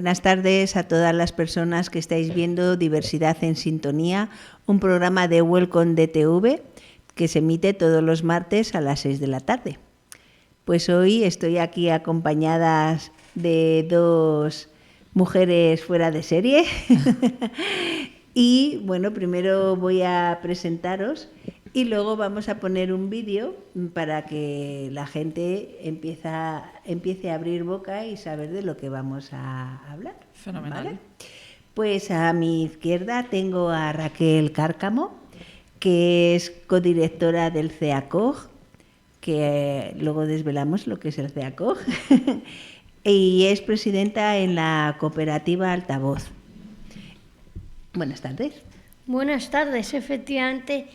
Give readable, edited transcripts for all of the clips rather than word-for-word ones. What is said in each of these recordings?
Buenas tardes a todas las personas que estáis viendo Diversidad en Sintonía, un programa de Welcome DTV que se emite todos los martes a las 6 de la tarde. Pues hoy estoy aquí acompañada de dos mujeres fuera de serie y bueno, primero voy a presentaros y luego vamos a poner un vídeo para que la gente empiece a abrir boca y saber de lo que vamos a hablar. Fenomenal. ¿Vale? Pues a mi izquierda tengo a Raquel Cárcamo, que es codirectora del CEACOG, que luego desvelamos lo que es el CEACOG, y es presidenta en la cooperativa Altavoz. Buenas tardes. Buenas tardes, efectivamente.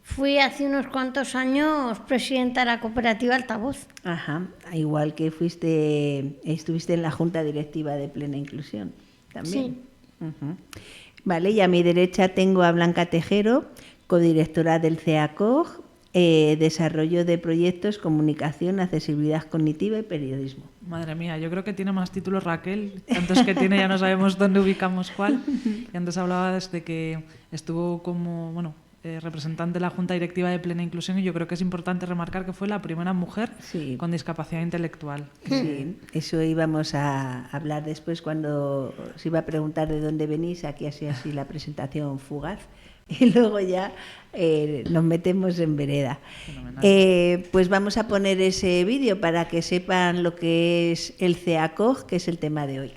Fui hace unos cuantos años presidenta de la cooperativa Altavoz. Ajá, igual que estuviste en la Junta Directiva de Plena Inclusión también. Sí. Uh-huh. Vale, y a mi derecha tengo a Blanca Tejero, codirectora del CEACOG, Desarrollo de Proyectos, Comunicación, Accesibilidad Cognitiva y Periodismo. Madre mía, yo creo que tiene más títulos Raquel. Tantos que tiene ya no sabemos dónde ubicamos cuál. Y antes hablaba desde que estuvo como, representante de la Junta Directiva de Plena Inclusión, y yo creo que es importante remarcar que fue la primera mujer con discapacidad intelectual. Sí, eso íbamos a hablar después cuando se iba a preguntar de dónde venís, aquí así la presentación fugaz, y luego ya nos metemos en vereda. Pues vamos a poner ese vídeo para que sepan lo que es el CEACOG, que es el tema de hoy.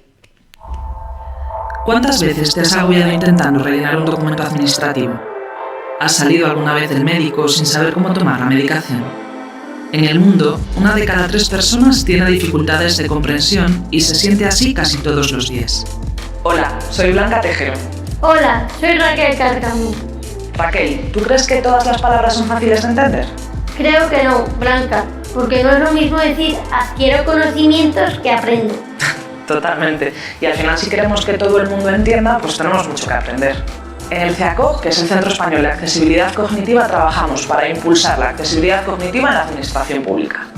¿Cuántas veces te has agobiado intentando rellenar un documento administrativo? ¿Has salido alguna vez del médico sin saber cómo tomar la medicación? En el mundo, 1 de cada 3 personas tiene dificultades de comprensión y se siente así casi todos los días. Hola, soy Blanca Tejero. Hola, soy Raquel Cárcamo. Raquel, ¿tú crees que todas las palabras son fáciles de entender? Creo que no, Blanca, porque no es lo mismo decir adquiero conocimientos que aprendo. Totalmente. Y al final, si queremos que todo el mundo entienda, pues tenemos mucho que aprender. En el CEACOG, que es el Centro Español de Accesibilidad Cognitiva, trabajamos para impulsar la accesibilidad cognitiva en la administración pública.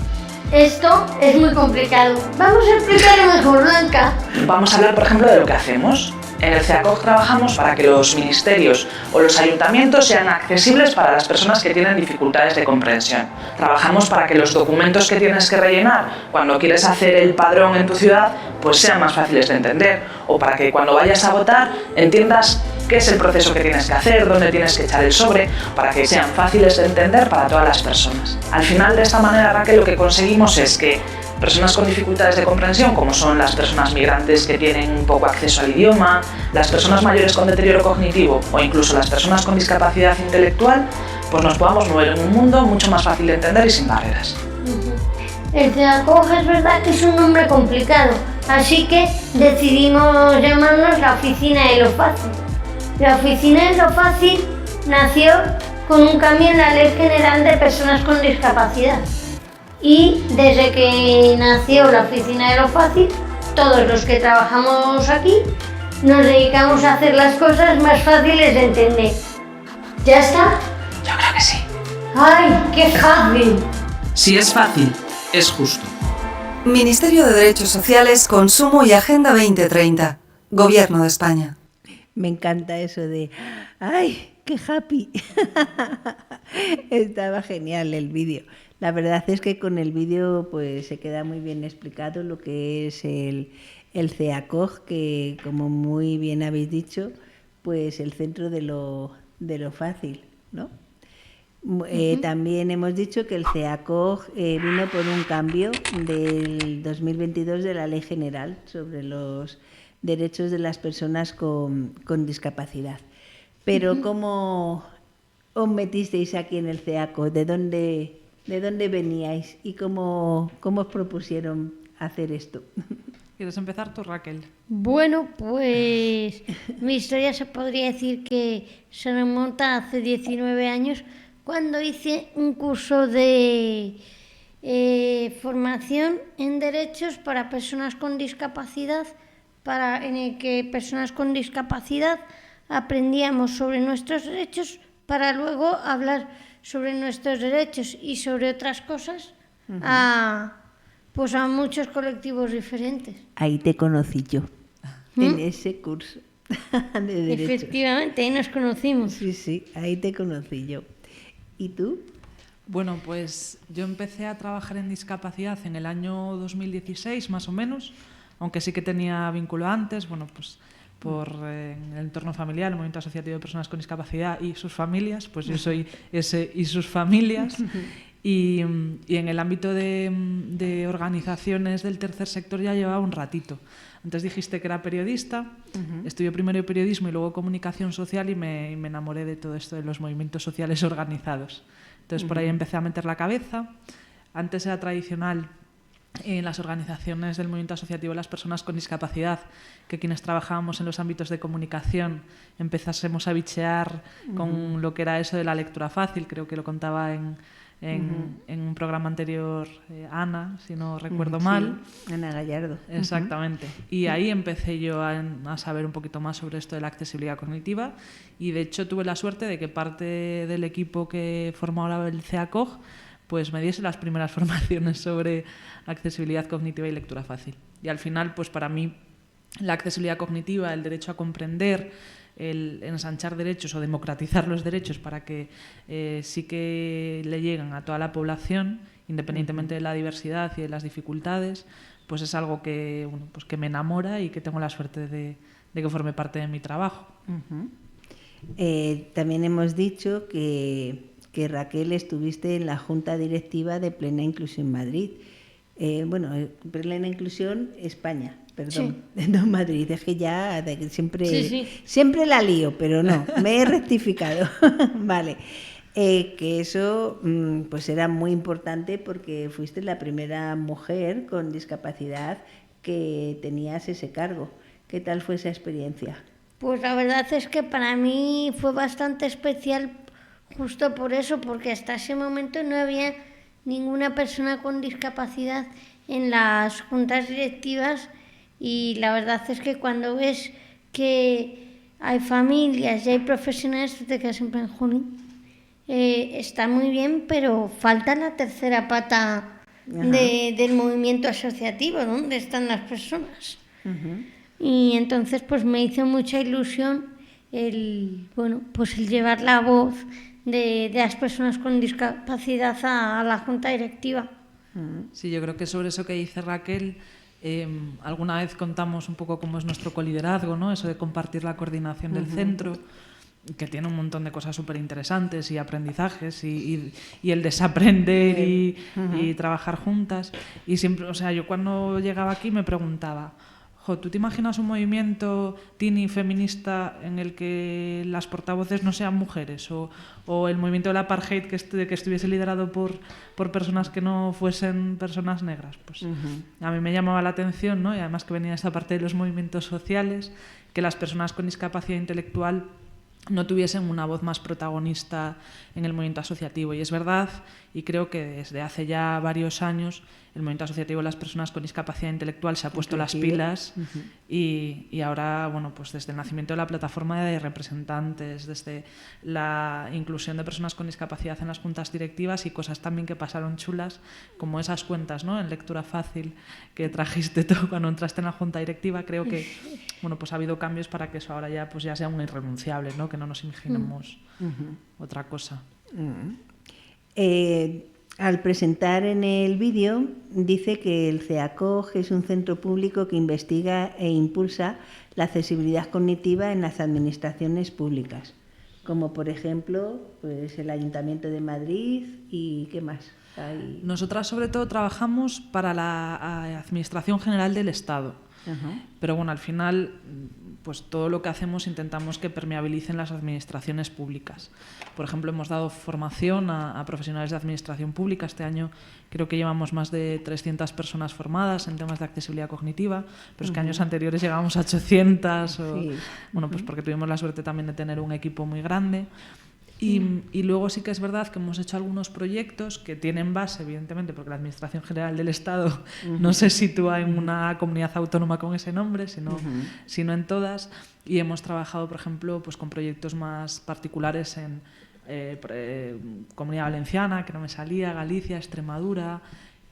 Esto es muy complicado. Vamos a explicarlo mejor, Blanca. Vamos a hablar, por ejemplo, de lo que hacemos. En el CEACOG trabajamos para que los ministerios o los ayuntamientos sean accesibles para las personas que tienen dificultades de comprensión. Trabajamos para que los documentos que tienes que rellenar cuando quieres hacer el padrón en tu ciudad pues sean más fáciles de entender, o para que cuando vayas a votar entiendas qué es el proceso que tienes que hacer, dónde tienes que echar el sobre, para que sean fáciles de entender para todas las personas. Al final, de esta manera, Raquel, lo que conseguimos es que personas con dificultades de comprensión, como son las personas migrantes que tienen poco acceso al idioma, las personas mayores con deterioro cognitivo o incluso las personas con discapacidad intelectual, pues nos podamos mover en un mundo mucho más fácil de entender y sin barreras. El CEACOG es verdad que es un nombre complicado, así que decidimos llamarnos la Oficina de lo Fácil. La Oficina de lo Fácil nació con un cambio en la Ley General de Personas con Discapacidad. Y desde que nació la Oficina de lo Fácil, todos los que trabajamos aquí nos dedicamos a hacer las cosas más fáciles de entender. ¿Ya está? Yo creo que sí. ¡Ay, qué fácil! Si es fácil, es justo. Ministerio de Derechos Sociales, Consumo y Agenda 2030. Gobierno de España. Me encanta eso de ¡ay, qué happy! Estaba genial el vídeo. La verdad es que con el vídeo pues se queda muy bien explicado lo que es el CEACOG, que como muy bien habéis dicho, pues el centro de lo fácil, ¿no? También hemos dicho que el CEACOG vino por un cambio del 2022 de la Ley General sobre los derechos de las personas con discapacidad. Pero ¿cómo os metisteis aquí en el CEACOG? ¿De dónde veníais y cómo os propusieron hacer esto? ¿Quieres empezar tú, Raquel? Bueno, pues mi historia se podría decir que se remonta hace 19 años, cuando hice un curso de formación en derechos para personas con discapacidad, en el que personas con discapacidad aprendíamos sobre nuestros derechos para luego hablar sobre nuestros derechos y sobre otras cosas a muchos colectivos diferentes. Ahí te conocí yo. en ese curso de Derecho. Efectivamente, ahí nos conocimos. Sí, sí, ahí te conocí yo. ¿Y tú? Bueno, pues yo empecé a trabajar en discapacidad en el año 2016, más o menos, aunque sí que tenía vínculo antes, bueno, pues por el entorno familiar, el movimiento asociativo de personas con discapacidad y sus familias, pues yo soy ese y sus familias. Y en el ámbito de organizaciones del tercer sector ya llevaba un ratito. Antes dijiste que era periodista, estudié primero periodismo y luego comunicación social y me enamoré de todo esto de los movimientos sociales organizados. Entonces por ahí empecé a meter la cabeza. Antes era tradicional en las organizaciones del movimiento asociativo de las personas con discapacidad que quienes trabajábamos en los ámbitos de comunicación empezásemos a bichear con lo que era eso de la lectura fácil. Creo que lo contaba en un programa anterior Ana, si no recuerdo mal. Ana Gallardo. Exactamente. Y ahí empecé yo a saber un poquito más sobre esto de la accesibilidad cognitiva y de hecho tuve la suerte de que parte del equipo que forma ahora el CEACOG pues me diese las primeras formaciones sobre accesibilidad cognitiva y lectura fácil. Y al final, pues para mí, la accesibilidad cognitiva, el derecho a comprender, el ensanchar derechos o democratizar los derechos para que sí que le lleguen a toda la población, independientemente de la diversidad y de las dificultades, pues es algo que, bueno, pues que me enamora y que tengo la suerte de que forme parte de mi trabajo. También hemos dicho que Raquel estuviste en la Junta Directiva de Plena Inclusión Madrid. Plena Inclusión España, perdón, sí. No Madrid, es que ya siempre la lío, pero no, me he rectificado. Vale, que eso pues era muy importante porque fuiste la primera mujer con discapacidad que tenías ese cargo. ¿Qué tal fue esa experiencia? Pues la verdad es que para mí fue bastante especial justo por eso, porque hasta ese momento no había ninguna persona con discapacidad en las juntas directivas y la verdad es que cuando ves que hay familias y hay profesionales te quedas siempre en junio. Está muy bien, pero falta la tercera pata del movimiento asociativo, ¿dónde están las personas? Y entonces pues me hizo mucha ilusión el llevar la voz de las personas con discapacidad a la junta directiva. Sí, yo creo que sobre eso que dice Raquel, alguna vez contamos un poco cómo es nuestro coliderazgo, ¿no? Eso de compartir la coordinación del centro, que tiene un montón de cosas súper interesantes y aprendizajes y el desaprender y trabajar juntas. Y siempre, o sea, yo cuando llegaba aquí me preguntaba, ¿tú te imaginas un movimiento teeny feminista en el que las portavoces no sean mujeres? ¿O el movimiento del apartheid que estuviese liderado por personas que no fuesen personas negras? Pues a mí me llamaba la atención, ¿no? Y además que venía esta parte de los movimientos sociales, que las personas con discapacidad intelectual no tuviesen una voz más protagonista en el movimiento asociativo. Y es verdad, y creo que desde hace ya varios años el movimiento asociativo de las personas con discapacidad intelectual se ha puesto las pilas y ahora, bueno, pues desde el nacimiento de la plataforma de representantes, desde la inclusión de personas con discapacidad en las juntas directivas y cosas también que pasaron chulas, como esas cuentas, ¿no?, en lectura fácil que trajiste tú cuando entraste en la junta directiva. Creo que, bueno, pues ha habido cambios para que eso ahora ya, pues ya sea un irrenunciable, ¿no?, que no nos imaginemos otra cosa. Al presentar en el vídeo, dice que el CEACOG es un centro público que investiga e impulsa la accesibilidad cognitiva en las administraciones públicas, como por ejemplo pues el Ayuntamiento de Madrid y ¿qué más? Nosotras sobre todo trabajamos para la Administración General del Estado. Pero bueno, al final pues todo lo que hacemos intentamos que permeabilicen las administraciones públicas. Por ejemplo, hemos dado formación a profesionales de administración pública. Este año creo que llevamos más de 300 personas formadas en temas de accesibilidad cognitiva, pero es que años anteriores llegábamos a 800 bueno, pues porque tuvimos la suerte también de tener un equipo muy grande. Y luego sí que es verdad que hemos hecho algunos proyectos que tienen base, evidentemente, porque la Administración General del Estado no se sitúa en una comunidad autónoma con ese nombre, sino en todas. Y hemos trabajado, por ejemplo, pues con proyectos más particulares en Comunidad Valenciana, que no me salía, Galicia, Extremadura,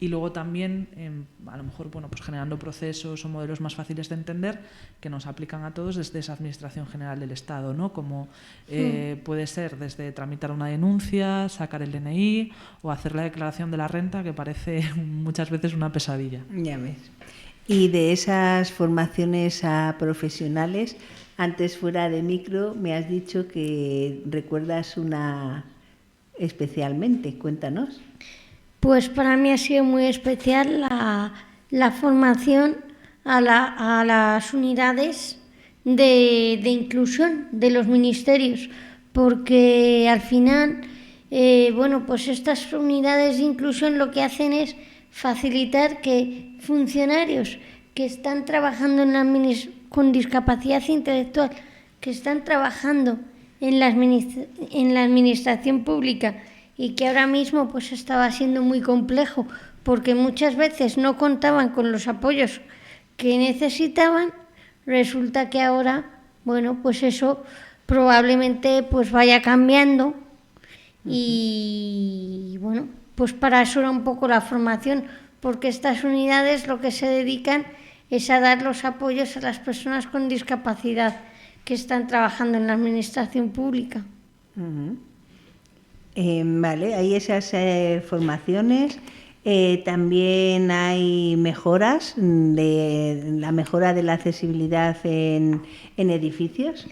y luego también a lo mejor pues generando procesos o modelos más fáciles de entender que nos aplican a todos desde esa Administración General del Estado, ¿no? Como puede ser desde tramitar una denuncia, sacar el DNI o hacer la declaración de la renta, que parece muchas veces una pesadilla. Ya ves. Y de esas formaciones a profesionales, antes fuera de micro me has dicho que recuerdas una especialmente. Cuéntanos. Pues para mí ha sido muy especial la formación a las unidades de inclusión de los ministerios, porque al final, pues estas unidades de inclusión lo que hacen es facilitar que funcionarios que están trabajando con discapacidad intelectual, que están trabajando en la administración pública, y que ahora mismo pues estaba siendo muy complejo porque muchas veces no contaban con los apoyos que necesitaban, resulta que ahora, pues eso probablemente pues vaya cambiando y pues para eso era un poco la formación, porque estas unidades lo que se dedican es a dar los apoyos a las personas con discapacidad que están trabajando en la administración pública. Vale, hay esas formaciones. También hay mejoras, la mejora de la accesibilidad en edificios.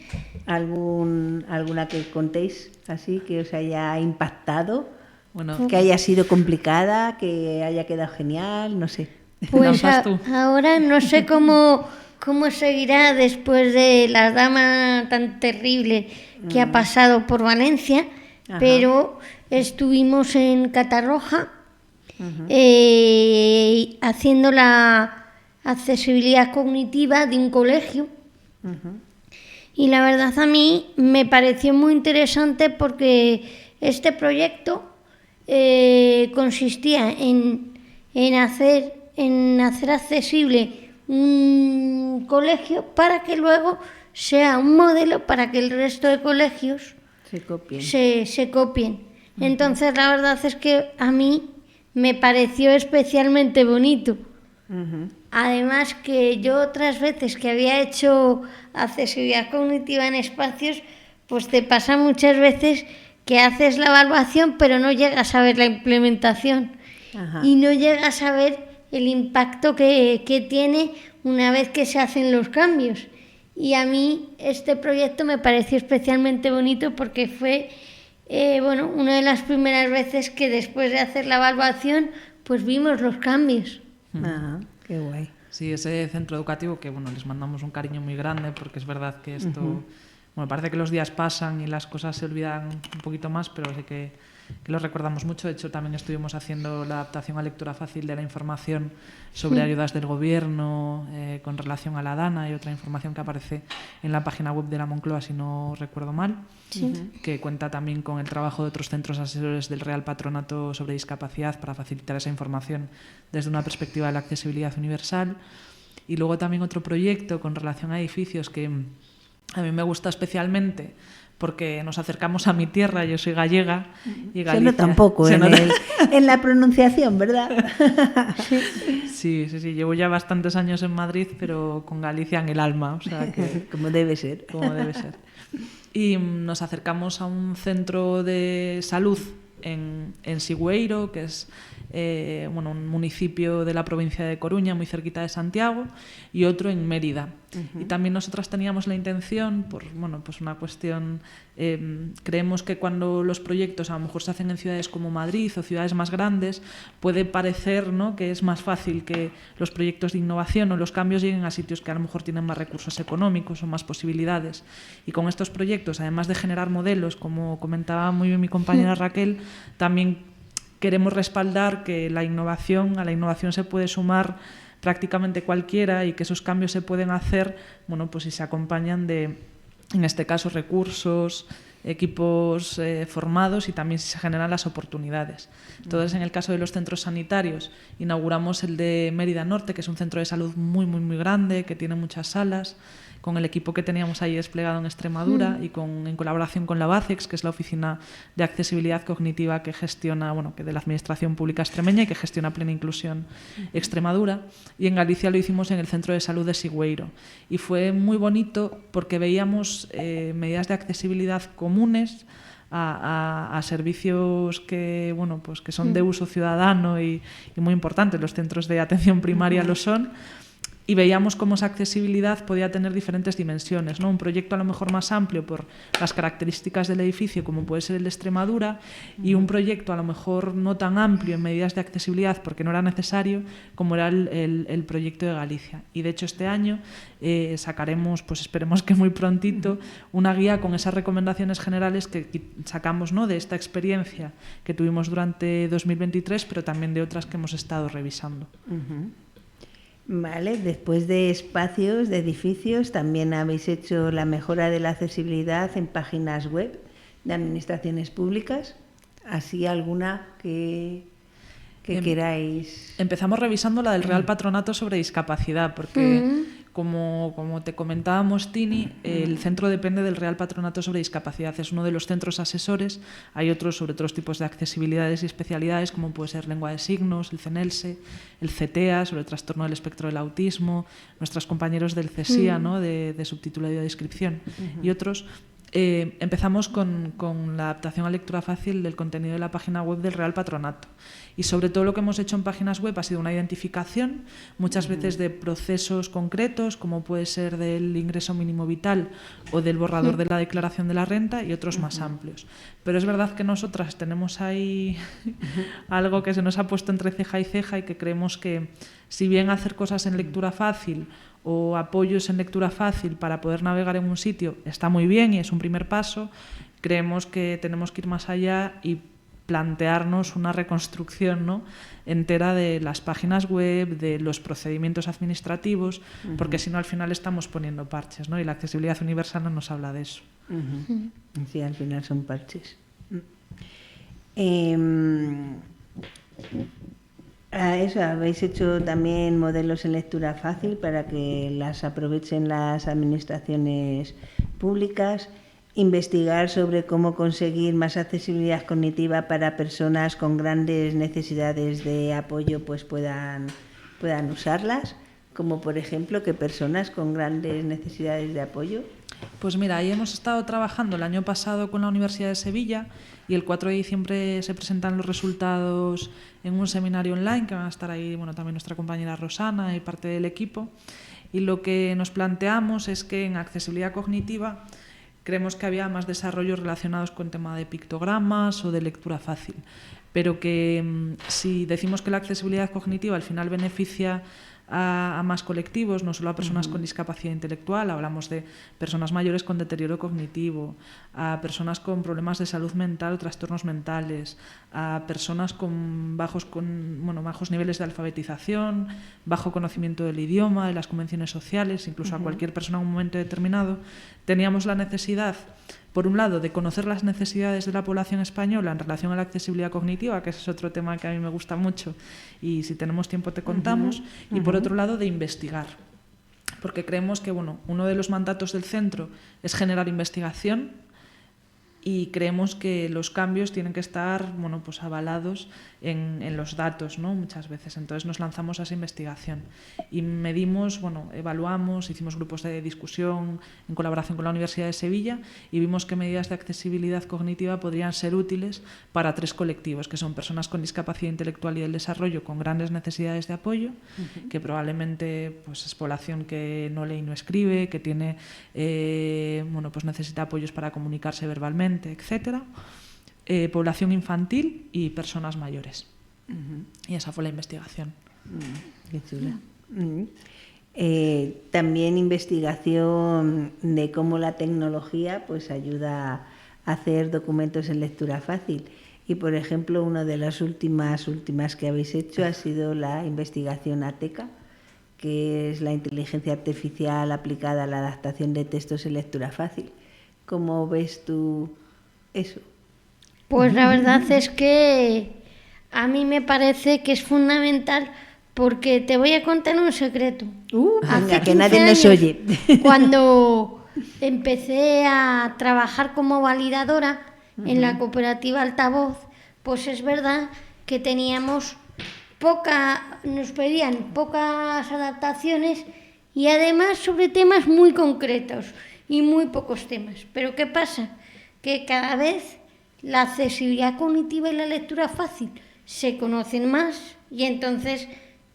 ¿Alguna que contéis así que os haya impactado? Que haya sido complicada, que haya quedado genial, no sé. Pues ahora no sé cómo seguirá después de la dama tan terrible que ha pasado por Valencia. Ajá. Pero estuvimos en Catarroja haciendo la accesibilidad cognitiva de un colegio. Y la verdad a mí me pareció muy interesante porque este proyecto consistía en hacer accesible un colegio para que luego sea un modelo para que el resto de colegios se copien. Entonces la verdad es que a mí me pareció especialmente bonito. Además que yo otras veces que había hecho accesibilidad cognitiva en espacios, pues te pasa muchas veces que haces la evaluación pero no llegas a ver la implementación. Y no llegas a ver el impacto que tiene una vez que se hacen los cambios. Y a mí este proyecto me pareció especialmente bonito porque fue una de las primeras veces que después de hacer la evaluación pues vimos los cambios. Qué guay. Sí, ese centro educativo que les mandamos un cariño muy grande porque es verdad que esto... parece que los días pasan y las cosas se olvidan un poquito más, pero sí que lo recordamos mucho. De hecho, también estuvimos haciendo la adaptación a lectura fácil de la información sobre ayudas del gobierno con relación a la DANA y otra información que aparece en la página web de la Moncloa, si no recuerdo mal, que cuenta también con el trabajo de otros centros asesores del Real Patronato sobre discapacidad para facilitar esa información desde una perspectiva de la accesibilidad universal. Y luego también otro proyecto con relación a edificios que a mí me gusta especialmente porque nos acercamos a mi tierra, yo soy gallega y Galicia... Se nota un poco en la pronunciación, ¿verdad? Sí, llevo ya bastantes años en Madrid, pero con Galicia en el alma, o sea que... Como debe ser. Y nos acercamos a un centro de salud en Sigüeiro, que es un municipio de la provincia de Coruña, muy cerquita de Santiago, y otro en Mérida. Y también nosotras teníamos la intención, por una cuestión, creemos que cuando los proyectos a lo mejor se hacen en ciudades como Madrid o ciudades más grandes, puede parecer, ¿no?, que es más fácil que los proyectos de innovación o los cambios lleguen a sitios que a lo mejor tienen más recursos económicos o más posibilidades. Y con estos proyectos, además de generar modelos, como comentaba muy bien mi compañera Raquel, también queremos respaldar que a la innovación se puede sumar prácticamente cualquiera y que esos cambios se pueden hacer, si se acompañan de, en este caso, recursos, equipos formados y también si se generan las oportunidades. Entonces, en el caso de los centros sanitarios, inauguramos el de Mérida Norte, que es un centro de salud muy, muy, muy grande, que tiene muchas salas, con el equipo que teníamos ahí desplegado en Extremadura y en colaboración con la BACEX, que es la Oficina de Accesibilidad Cognitiva que gestiona, que de la Administración Pública Extremeña y que gestiona Plena Inclusión Extremadura. Y en Galicia lo hicimos en el Centro de Salud de Sigüeiro. Y fue muy bonito porque veíamos medidas de accesibilidad comunes a servicios que, pues que son de uso ciudadano y muy importantes. Los centros de atención primaria lo son. Y veíamos cómo esa accesibilidad podía tener diferentes dimensiones, ¿no? Un proyecto a lo mejor más amplio por las características del edificio, como puede ser el de Extremadura, y un proyecto a lo mejor no tan amplio en medidas de accesibilidad porque no era necesario, como era el proyecto de Galicia. Y de hecho este año sacaremos, pues esperemos que muy prontito, una guía con esas recomendaciones generales que sacamos, ¿no?, de esta experiencia que tuvimos durante 2023, pero también de otras que hemos estado revisando. Vale, después de espacios, de edificios, también habéis hecho la mejora de la accesibilidad en páginas web de administraciones públicas. ¿Así alguna que queráis? Empezamos revisando la del Real Patronato sobre Discapacidad, porque como te comentábamos, Tini, el centro depende del Real Patronato sobre Discapacidad. Es uno de los centros asesores. Hay otros sobre otros tipos de accesibilidades y especialidades, como puede ser lengua de signos, el CENELSE, el CETEA, sobre el trastorno del espectro del autismo, nuestros compañeros del CESIA, ¿no?, de subtítulo y descripción, y otros. Empezamos con la adaptación a lectura fácil del contenido de la página web del Real Patronato. Y sobre todo lo que hemos hecho en páginas web ha sido una identificación, muchas veces de procesos concretos, como puede ser del ingreso mínimo vital o del borrador de la declaración de la renta, y otros más amplios. Pero es verdad que nosotras tenemos ahí algo que se nos ha puesto entre ceja y ceja, y que creemos que, si bien hacer cosas en lectura fácil o apoyos en lectura fácil para poder navegar en un sitio está muy bien y es un primer paso, creemos que tenemos que ir más allá y plantearnos una reconstrucción, ¿no?, entera de las páginas web, de los procedimientos administrativos, porque si no al final estamos poniendo parches, ¿no? Y la accesibilidad universal no nos habla de eso. Sí, al final son parches. Eso, habéis hecho también modelos en lectura fácil para que las aprovechen las administraciones públicas. Investigar sobre cómo conseguir más accesibilidad cognitiva para personas con grandes necesidades de apoyo pues puedan usarlas, como por ejemplo que personas con grandes necesidades de apoyo. Pues mira, ahí hemos estado trabajando el año pasado con la Universidad de Sevilla, y el 4 de diciembre se presentan los resultados en un seminario online, que van a estar ahí, también nuestra compañera Rosana y parte del equipo. Y lo que nos planteamos es que en accesibilidad cognitiva creemos que había más desarrollos relacionados con tema de pictogramas o de lectura fácil, pero que si decimos que la accesibilidad cognitiva al final beneficia a más colectivos, no solo a personas con discapacidad intelectual, hablamos de personas mayores con deterioro cognitivo, a personas con problemas de salud mental o trastornos mentales, a personas con bajos niveles de alfabetización, bajo conocimiento del idioma, de las convenciones sociales, incluso a cualquier persona en un momento determinado. Teníamos la necesidad, por un lado, de conocer las necesidades de la población española en relación a la accesibilidad cognitiva, que ese es otro tema que a mí me gusta mucho y si tenemos tiempo te contamos, y por otro lado de investigar, porque creemos que uno de los mandatos del centro es generar investigación, y creemos que los cambios tienen que estar pues avalados en los datos, ¿no?, muchas veces. Entonces nos lanzamos a esa investigación y medimos, evaluamos, hicimos grupos de discusión en colaboración con la Universidad de Sevilla, y vimos que medidas de accesibilidad cognitiva podrían ser útiles para 3 colectivos, que son personas con discapacidad intelectual y del desarrollo con grandes necesidades de apoyo, que probablemente es población que no lee y no escribe, que tiene necesita apoyos para comunicarse verbalmente, etcétera, población infantil y personas mayores. Y esa fue la investigación. Qué chula. También investigación de cómo la tecnología pues ayuda a hacer documentos en lectura fácil. Y por ejemplo, una de las últimas que habéis hecho ha sido la investigación ATECA, que es la inteligencia artificial aplicada a la adaptación de textos en lectura fácil. ¿Cómo ves tú eso. Pues la verdad es que a mí me parece que es fundamental, porque te voy a contar un secreto. Venga, que nadie nos oye. Cuando empecé a trabajar como validadora en la cooperativa Altavoz, pues es verdad que nos pedían pocas adaptaciones y además sobre temas muy concretos y muy pocos temas. Pero ¿qué pasa? Que cada vez la accesibilidad cognitiva y la lectura fácil se conocen más y entonces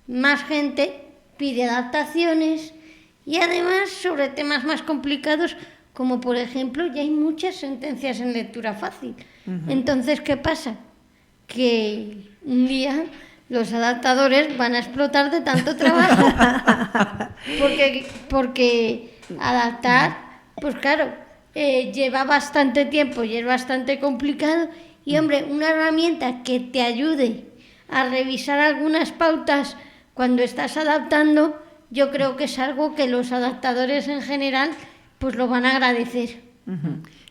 más gente pide adaptaciones y además sobre temas más complicados, como por ejemplo ya hay muchas sentencias en lectura fácil. Entonces, ¿qué pasa? Que un día los adaptadores van a explotar de tanto trabajo porque adaptar, pues claro, lleva bastante tiempo y es bastante complicado y hombre, una herramienta que te ayude a revisar algunas pautas cuando estás adaptando, yo creo que es algo que los adaptadores en general pues lo van a agradecer.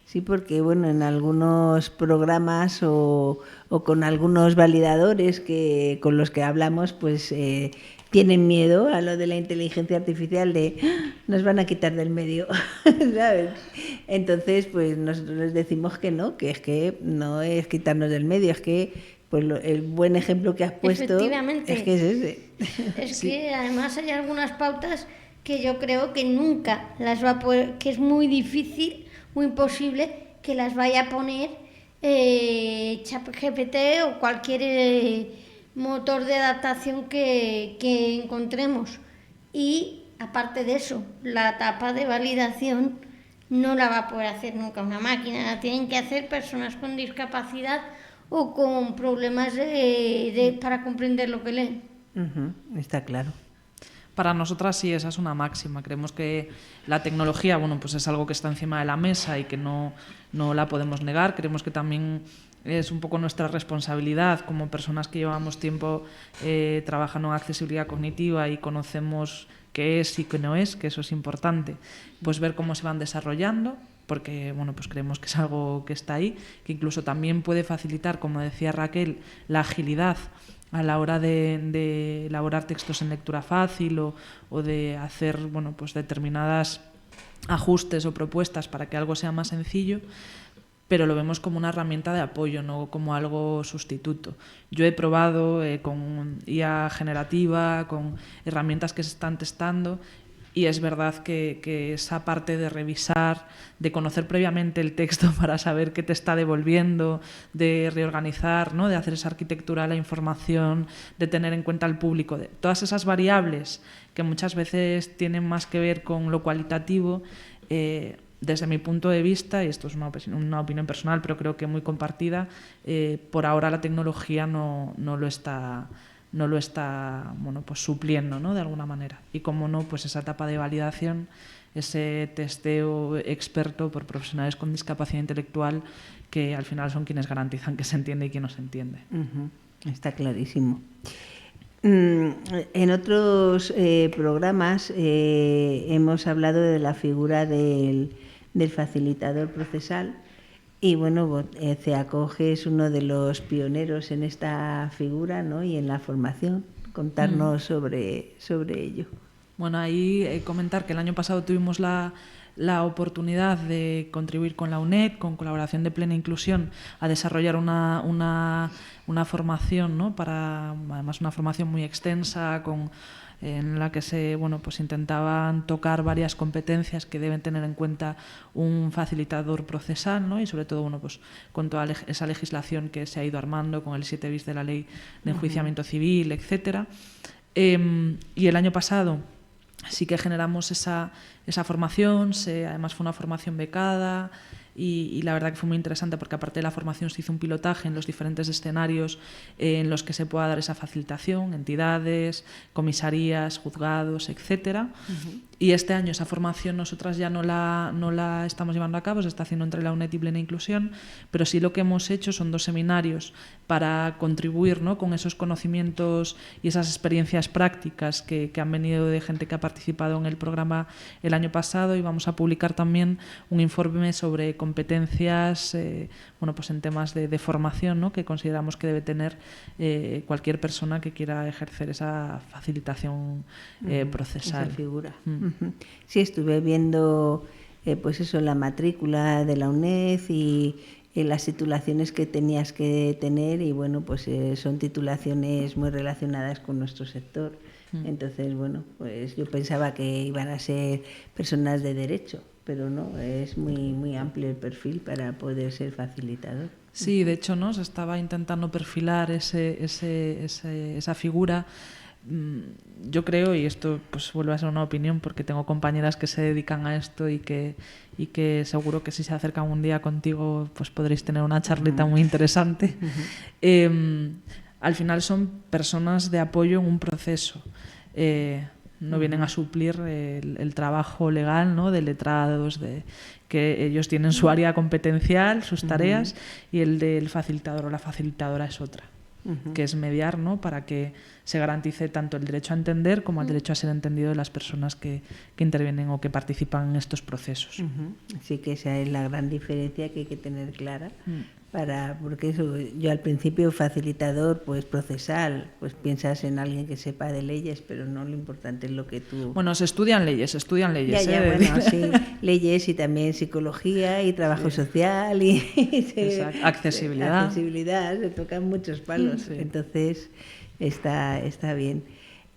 Sí, porque bueno, en algunos programas o con algunos validadores con los que hablamos, pues tienen miedo a lo de la inteligencia artificial, de nos van a quitar del medio, ¿sabes? Entonces, pues nosotros les decimos que no, que es que no es quitarnos del medio, es que pues el buen ejemplo que has puesto es que es ese. Es que además hay algunas pautas que yo creo que nunca las va a poder, que es muy difícil, muy imposible que las vaya a poner ChatGPT o cualquier motor de adaptación que encontremos. Y aparte de eso, la etapa de validación no la va a poder hacer nunca una máquina, la tienen que hacer personas con discapacidad o con problemas para comprender lo que leen. Está claro. Para nosotras sí, esa es una máxima. Creemos que la tecnología, bueno, pues es algo que está encima de la mesa y que no la podemos negar. Creemos que también es un poco nuestra responsabilidad como personas que llevamos tiempo trabajando en accesibilidad cognitiva y conocemos qué es y qué no es, que eso es importante, pues ver cómo se van desarrollando, porque bueno, pues creemos que es algo que está ahí, que incluso también puede facilitar, como decía Raquel, la agilidad a la hora de elaborar textos en lectura fácil o de hacer, bueno, pues determinadas ajustes o propuestas para que algo sea más sencillo, pero lo vemos como una herramienta de apoyo, no como algo sustituto. Yo he probado con IA generativa, con herramientas que se están testando, y es verdad que esa parte de revisar, de conocer previamente el texto para saber qué te está devolviendo, de reorganizar, ¿no? De hacer esa arquitectura de la información, de tener en cuenta al público, de todas esas variables que muchas veces tienen más que ver con lo cualitativo, desde mi punto de vista, y esto es una opinión personal, pero creo que muy compartida, por ahora la tecnología no lo está bueno, pues supliendo, ¿no? De alguna manera. Y como no, pues esa etapa de validación, ese testeo experto por profesionales con discapacidad intelectual, que al final son quienes garantizan que se entiende y que no se entiende. Está clarísimo. En otros programas hemos hablado de la figura del facilitador procesal. Y bueno, CEACOG es uno de los pioneros en esta figura, ¿no? Y en la formación. Contarnos sobre ello. Bueno, ahí comentar que el año pasado tuvimos la oportunidad de contribuir con la UNED, con colaboración de Plena Inclusión, a desarrollar una formación, ¿no? Además una formación muy extensa, en la que se pues intentaban tocar varias competencias que deben tener en cuenta un facilitador procesal, ¿no? Y sobre todo pues con toda esa legislación que se ha ido armando con el 7 bis de la Ley de Enjuiciamiento Civil, etcétera. Y el año pasado sí que generamos esa formación, además fue una formación becada. Y la verdad que fue muy interesante porque aparte de la formación se hizo un pilotaje en los diferentes escenarios en los que se pueda dar esa facilitación, entidades, comisarías, juzgados, etcétera. Y este año esa formación nosotras ya no la estamos llevando a cabo, se está haciendo entre la UNED y Plena Inclusión, pero sí lo que hemos hecho son 2 seminarios para contribuir, ¿no? Con esos conocimientos y esas experiencias prácticas que han venido de gente que ha participado en el programa el año pasado, y vamos a publicar también un informe sobre competencias bueno, pues en temas de formación, ¿no? Que consideramos que debe tener cualquier persona que quiera ejercer esa facilitación procesal. Esa figura. Sí, estuve viendo pues eso, la matrícula de la UNED y las titulaciones que tenías que tener, y bueno, pues son titulaciones muy relacionadas con nuestro sector. Entonces, bueno, pues yo pensaba que iban a ser personas de derecho, pero no, es muy amplio el perfil para poder ser facilitador. Sí, de hecho, ¿no? Se estaba intentando perfilar esa figura. Yo creo, y esto pues vuelve a ser una opinión porque tengo compañeras que se dedican a esto y que seguro que si se acercan un día contigo pues podréis tener una charlita muy interesante. Al final son personas de apoyo en un proceso. No vienen a suplir el trabajo legal, ¿no? De letrados, que ellos tienen su área competencial, sus tareas, y el del facilitador o la facilitadora es otra. Que es mediar, ¿no? Para que se garantice tanto el derecho a entender como el derecho a ser entendido de las personas que intervienen o que participan en estos procesos. Así que esa es la gran diferencia que hay que tener clara, porque eso, yo al principio facilitador, pues procesal, pues piensas en alguien que sepa de leyes, pero no, lo importante es lo que tú... Bueno, se estudian leyes. Bueno, sí, leyes y también psicología y trabajo social y accesibilidad. Se tocan muchos palos, entonces está bien.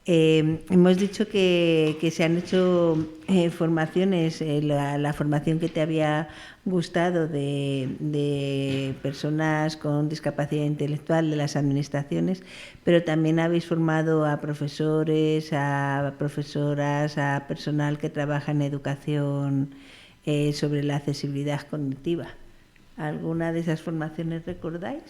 Hemos dicho que se han hecho formaciones, la formación que te había gustado de personas con discapacidad intelectual de las administraciones, pero también habéis formado a profesores, a profesoras, a personal que trabaja en educación sobre la accesibilidad cognitiva. ¿Alguna de esas formaciones recordáis?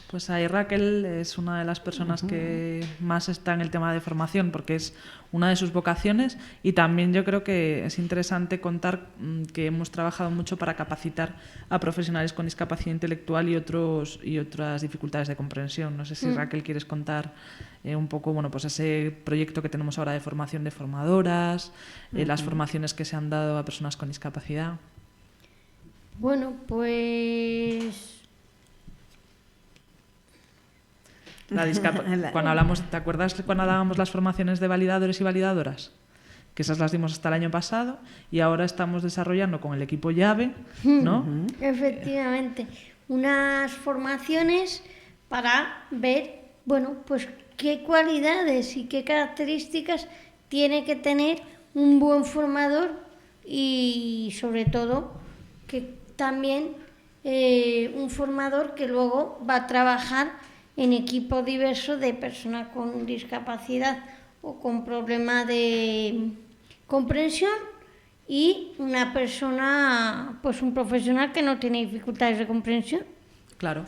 Pues ahí Raquel es una de las personas que más está en el tema de formación porque es una de sus vocaciones, y también yo creo que es interesante contar que hemos trabajado mucho para capacitar a profesionales con discapacidad intelectual y otras dificultades de comprensión. No sé si Raquel quieres contar un poco, bueno, pues ese proyecto que tenemos ahora de formación de formadoras, las formaciones que se han dado a personas con discapacidad. Bueno, pues... Cuando hablamos, ¿te acuerdas cuando dábamos las formaciones de validadores y validadoras? Que esas las dimos hasta el año pasado y ahora estamos desarrollando con el equipo llave, ¿no? Efectivamente, unas formaciones para ver, bueno, pues qué cualidades y qué características tiene que tener un buen formador, y sobre todo que también un formador que luego va a trabajar en equipo diverso de personas con discapacidad o con problema de comprensión, y una persona, pues un profesional que no tiene dificultades de comprensión. Claro.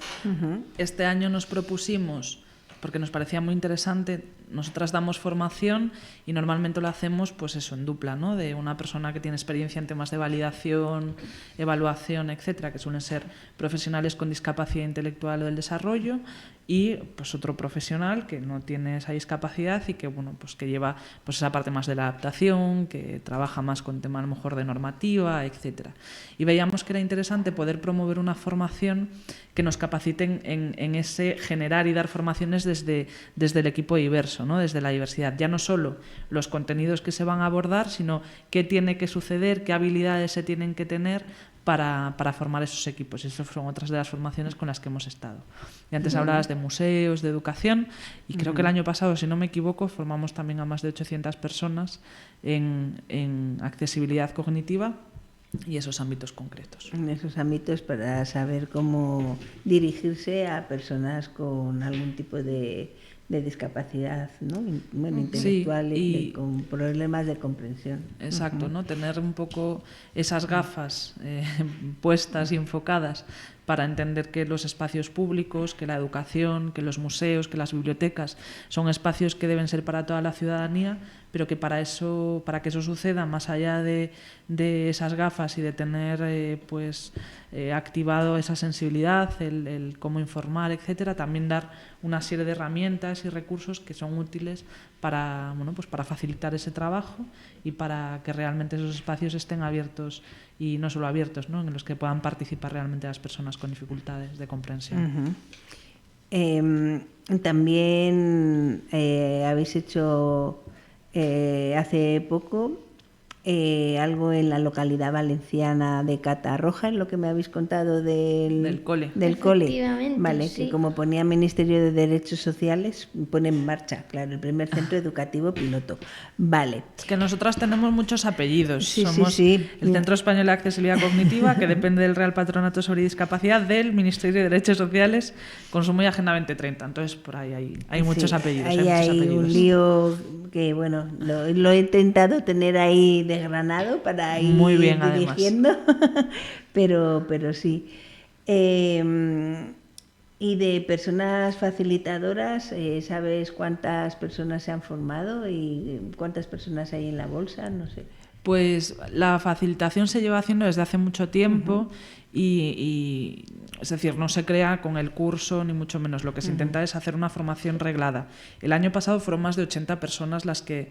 Este año nos propusimos, porque nos parecía muy interesante, nosotras damos formación y normalmente lo hacemos pues eso, en dupla, ¿no? De una persona que tiene experiencia en temas de validación, evaluación, etcétera, que suelen ser profesionales con discapacidad intelectual o del desarrollo, y pues otro profesional que no tiene esa discapacidad y que bueno, pues que lleva pues esa parte más de la adaptación, que trabaja más con tema a lo mejor de normativa, etcétera. Y veíamos que era interesante poder promover una formación que nos capaciten en ese generar y dar formaciones desde el equipo diverso, ¿no? Desde la diversidad, ya no solo los contenidos que se van a abordar, sino qué tiene que suceder, qué habilidades se tienen que tener para formar esos equipos. Esas son otras de las formaciones con las que hemos estado. Y antes hablabas de museos, de educación, y creo que el año pasado, si no me equivoco, formamos también a más de 800 personas en accesibilidad cognitiva y esos ámbitos concretos. En esos ámbitos para saber cómo dirigirse a personas con algún tipo de discapacidad, ¿no? Bueno, intelectual, sí, y con problemas de comprensión. Exacto, ¿no? Tener un poco esas gafas puestas y enfocadas para entender que los espacios públicos, que la educación, que los museos, que las bibliotecas son espacios que deben ser para toda la ciudadanía, pero que para que eso suceda, más allá de esas gafas y de tener activado esa sensibilidad, el cómo informar, etcétera, también dar una serie de herramientas y recursos que son útiles para, bueno, pues para facilitar ese trabajo y para que realmente esos espacios estén abiertos y no solo abiertos, ¿no? En los que puedan participar realmente las personas con dificultades de comprensión. También habéis hecho hace poco algo en la localidad valenciana de Catarroja, en lo que me habéis contado del cole. Del cole. Efectivamente, Vale, sí. que como ponía Ministerio de Derechos Sociales, pone en marcha, claro, el primer centro educativo piloto. Vale. Es que nosotras tenemos muchos apellidos. Sí, Somos sí. el Centro Español de Accesibilidad Cognitiva, que depende del Real Patronato sobre Discapacidad, del Ministerio de Derechos Sociales, Consumo y Agenda 2030. Entonces, por ahí hay muchos Sí, apellidos. Ahí hay muchos hay apellidos. un lío que, bueno, lo he intentado tener ahí desgranado para ir Muy bien, dirigiendo, pero sí. Y de personas facilitadoras, ¿sabes cuántas personas se han formado y cuántas personas hay en la bolsa? No sé. Pues la facilitación se lleva haciendo desde hace mucho tiempo y es decir, no se crea con el curso ni mucho menos. Lo que se intenta es hacer una formación reglada. El año pasado fueron más de 80 personas las que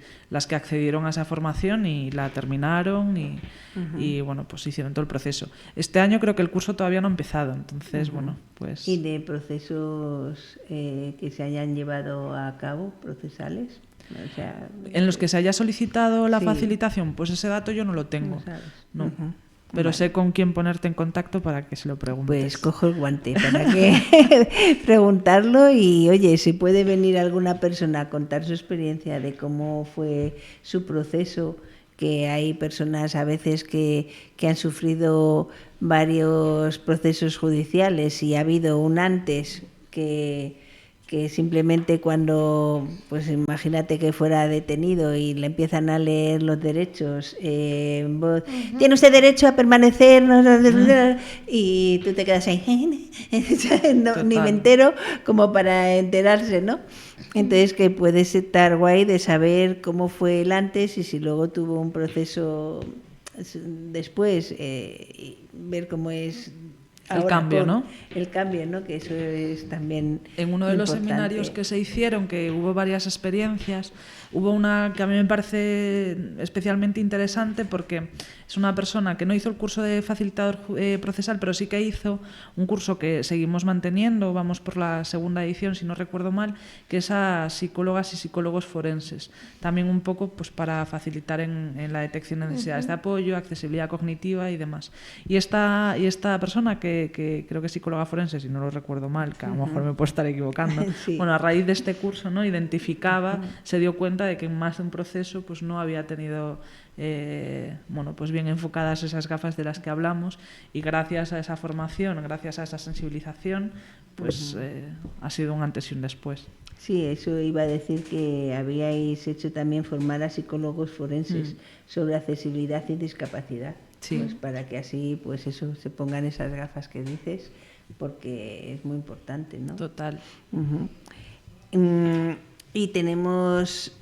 accedieron a esa formación y la terminaron y bueno, pues hicieron todo el proceso. Este año creo que el curso todavía no ha empezado, entonces bueno, pues... ¿Y de procesos que se hayan llevado a cabo, procesales? O sea, en los que se haya solicitado la Sí. facilitación, pues ese dato yo no lo tengo. No sabes. No. Ujú. Pero Vale. sé con quién ponerte en contacto para que se lo preguntes. Pues cojo el guante para que preguntarlo y, oye, si puede venir alguna persona a contar su experiencia de cómo fue su proceso, que hay personas a veces que han sufrido varios procesos judiciales y ha habido un antes que simplemente cuando, pues imagínate que fuera detenido y le empiezan a leer los derechos, tiene usted derecho a permanecer, y tú te quedas ahí, no, ni me entero, como para enterarse, ¿no? Entonces que puede estar guay de saber cómo fue el antes y si luego tuvo un proceso después, y ver cómo es el cambio, ¿no? El cambio, ¿no? Que eso es también en uno de los importante. seminarios que se hicieron, que hubo varias experiencias, hubo una que a mí me parece especialmente interesante porque es una persona que no hizo el curso de facilitador procesal, pero sí que hizo un curso que seguimos manteniendo, vamos por la segunda edición, si no recuerdo mal, que es a psicólogas y psicólogos forenses. También un poco pues para facilitar en la detección de necesidades de apoyo, accesibilidad cognitiva y demás. Y esta persona que creo que es psicóloga forense, si no lo recuerdo mal, que a lo mejor me puedo estar equivocando, Sí. bueno, a raíz de este curso, ¿no? Identificaba, se dio cuenta de que en más de un proceso pues no había tenido bueno, pues bien enfocadas esas gafas de las que hablamos, y gracias a esa formación, gracias a esa sensibilización, pues ha sido un antes y un después. Sí, eso iba a decir, que habíais hecho también formar a psicólogos forenses sobre accesibilidad y discapacidad. Sí. Pues para que así, pues eso, se pongan esas gafas que dices, porque es muy importante, ¿no? Total. Y tenemos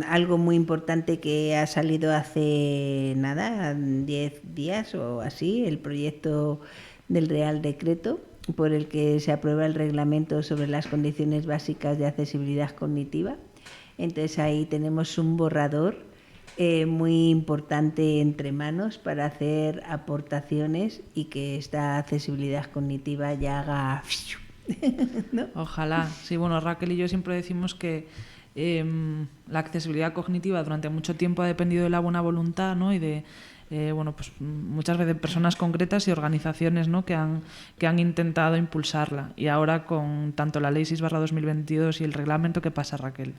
algo muy importante que ha salido hace nada, 10 días o así, el proyecto del Real Decreto por el que se aprueba el reglamento sobre las condiciones básicas de accesibilidad cognitiva. Entonces ahí tenemos un borrador muy importante entre manos para hacer aportaciones y que esta accesibilidad cognitiva ya haga... ¿no? Ojalá. Sí, bueno, Raquel y yo siempre decimos que la accesibilidad cognitiva durante mucho tiempo ha dependido de la buena voluntad, ¿no? Y de bueno, pues muchas veces personas concretas y organizaciones, ¿no? que han intentado impulsarla. Y ahora con tanto la Ley 6/2022 y el reglamento, ¿qué pasa, Raquel?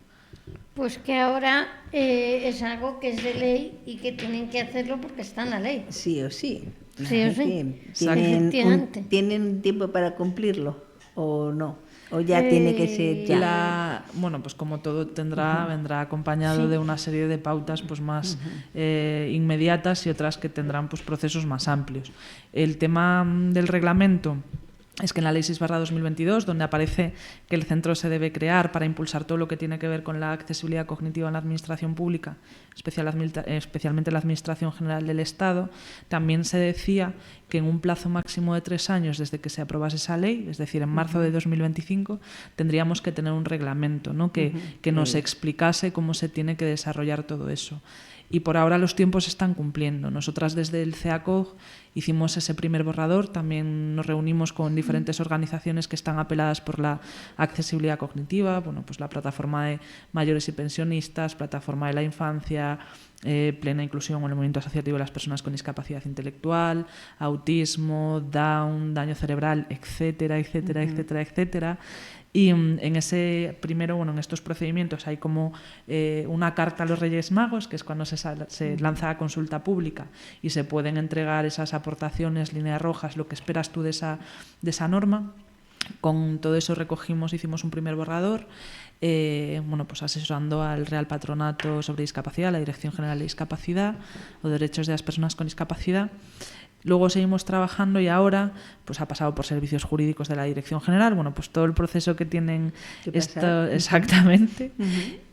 Pues que ahora es algo que es de ley y que tienen que hacerlo porque está en la ley. Sí o sí. Sí o sí. ¿Tienen ¿Tienen tiempo para cumplirlo o no? ¿O ya tiene que ser ya? Bueno, pues como todo vendrá acompañado de una serie de pautas pues más inmediatas y otras que tendrán pues procesos más amplios. El tema del reglamento es que en la Ley 6/2022, donde aparece que el centro se debe crear para impulsar todo lo que tiene que ver con la accesibilidad cognitiva en la administración pública, especialmente en la Administración General del Estado, también se decía que en un plazo máximo de 3 años desde que se aprobase esa ley, es decir, en marzo de 2025, tendríamos que tener un reglamento, ¿no? que nos explicase cómo se tiene que desarrollar todo eso. Y por ahora los tiempos se están cumpliendo. Nosotras desde el CEACOG hicimos ese primer borrador, también nos reunimos con diferentes organizaciones que están apeladas por la accesibilidad cognitiva, bueno, pues la Plataforma de Mayores y Pensionistas, Plataforma de la Infancia, Plena Inclusión o el Movimiento Asociativo de las Personas con Discapacidad Intelectual, Autismo, Down, Daño Cerebral, etcétera, etcétera, etcétera, etcétera. Y en ese primero, bueno, en estos procedimientos hay como una carta a los Reyes Magos, que es cuando se lanza la consulta pública y se pueden entregar esas aportaciones, líneas rojas, lo que esperas tú de esa norma. Con todo eso recogimos, hicimos un primer borrador, bueno, pues asesorando al Real Patronato sobre Discapacidad, la Dirección General de Discapacidad o Derechos de las Personas con Discapacidad. Luego seguimos trabajando y ahora pues ha pasado por servicios jurídicos de la Dirección General, bueno, pues todo el proceso que tienen esto, exactamente.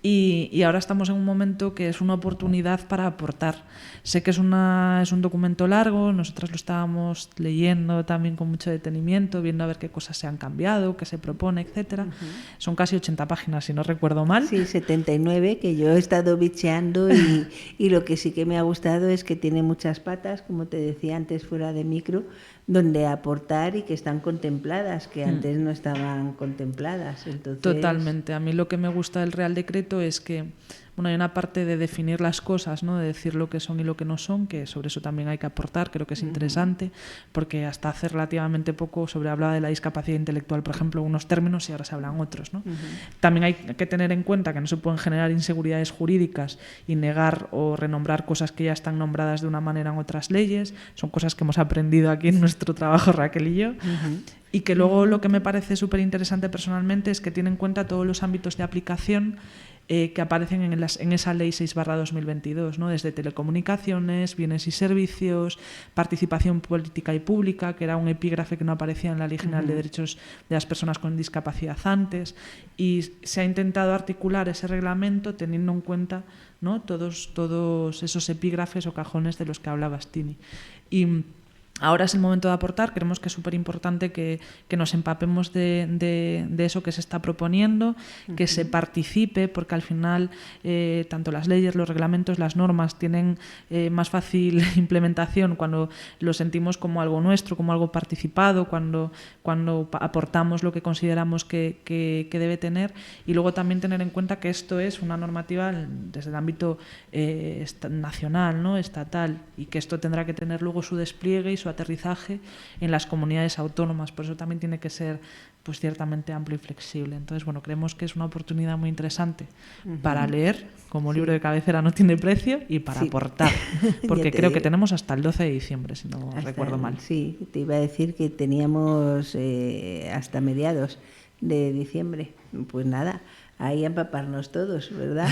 Y ahora estamos en un momento que es una oportunidad para aportar. Sé que es un documento largo, nosotras lo estábamos leyendo también con mucho detenimiento, viendo a ver qué cosas se han cambiado, qué se propone, etcétera. Son casi 80 páginas, si no recuerdo mal. Sí, 79, que yo he estado bicheando y lo que sí que me ha gustado es que tiene muchas patas, como te decía antes fuera de micro, donde aportar y que están contempladas, que antes no estaban contempladas. Entonces... Totalmente. A mí lo que me gusta del Real Decreto es que, bueno, hay una parte de definir las cosas, ¿no? De decir lo que son y lo que no son, que sobre eso también hay que aportar, creo que es interesante, porque hasta hace relativamente poco hablaba de la discapacidad intelectual, por ejemplo, unos términos y ahora se hablan otros, ¿no? También hay que tener en cuenta que no se pueden generar inseguridades jurídicas y negar o renombrar cosas que ya están nombradas de una manera en otras leyes, son cosas que hemos aprendido aquí en nuestro trabajo, Raquel y yo. Y que luego lo que me parece súper interesante personalmente es que tiene en cuenta todos los ámbitos de aplicación que aparecen en esa Ley 6/2022, ¿no? Desde telecomunicaciones, bienes y servicios, participación política y pública, que era un epígrafe que no aparecía en la Ley General de Derechos de las Personas con Discapacidad antes, y se ha intentado articular ese reglamento teniendo en cuenta, ¿no? todos esos epígrafes o cajones de los que hablabas, Tini. Y ahora es el momento de aportar, creemos que es súper importante que nos empapemos de eso que se está proponiendo, que se participe, porque al final tanto las leyes, los reglamentos, las normas tienen más fácil implementación cuando lo sentimos como algo nuestro, como algo participado, cuando aportamos lo que consideramos que debe tener, y luego también tener en cuenta que esto es una normativa desde el ámbito nacional, ¿no? Estatal, y que esto tendrá que tener luego su despliegue y su aterrizaje en las comunidades autónomas. Por eso también tiene que ser pues ciertamente amplio y flexible. Entonces, bueno, creemos que es una oportunidad muy interesante para leer, como libro de cabecera no tiene precio, y para aportar, porque creo que tenemos hasta el 12 de diciembre, si no recuerdo mal. Sí, te iba a decir que teníamos hasta mediados de diciembre. Pues nada, ahí a empaparnos todos, ¿verdad?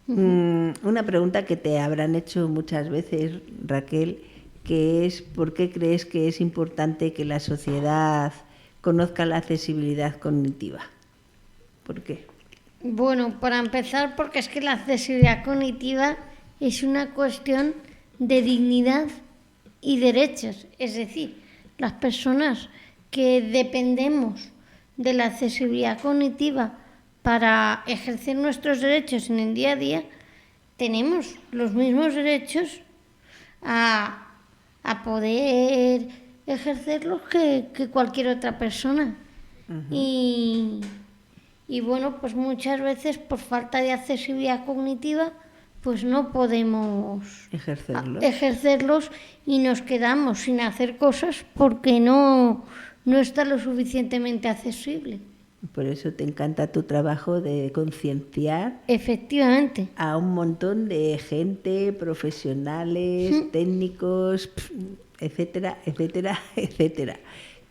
Una pregunta que te habrán hecho muchas veces, Raquel, que es ¿por qué crees que es importante que la sociedad conozca la accesibilidad cognitiva? ¿Por qué? Bueno, para empezar, porque es que la accesibilidad cognitiva es una cuestión de dignidad y derechos. Es decir, las personas que dependemos de la accesibilidad cognitiva para ejercer nuestros derechos en el día a día, tenemos los mismos derechos a poder ejercerlos que cualquier otra persona. Y bueno, pues muchas veces por falta de accesibilidad cognitiva pues no podemos ejercerlos y nos quedamos sin hacer cosas porque no está lo suficientemente accesible. Por eso te encanta tu trabajo de concienciar. Efectivamente. A un montón de gente, profesionales, técnicos, etcétera, etcétera, etcétera,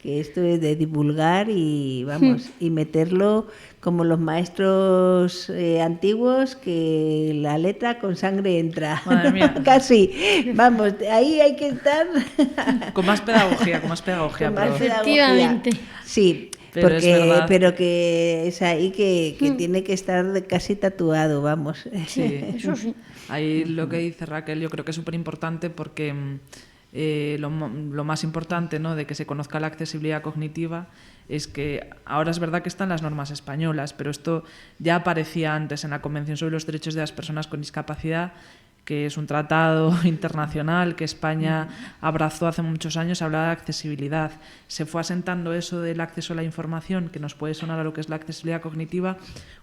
que esto es de divulgar y vamos, y meterlo como los maestros antiguos, que la letra con sangre entra. Madre mía. Casi. Vamos, ahí hay que estar Con más pedagogía, con más pero- pedagogía. Efectivamente. Sí, Pero es verdad. pero que es ahí que tiene que estar casi tatuado, vamos. Sí. Eso sí. Ahí lo que dice Raquel yo creo que es súper importante porque lo más importante, ¿no?, de que se conozca la accesibilidad cognitiva es que ahora es verdad que están las normas españolas, pero esto ya aparecía antes en la Convención sobre los Derechos de las Personas con Discapacidad, que es un tratado internacional que España abrazó hace muchos años. Hablaba de accesibilidad. Se fue asentando eso del acceso a la información, que nos puede sonar a lo que es la accesibilidad cognitiva,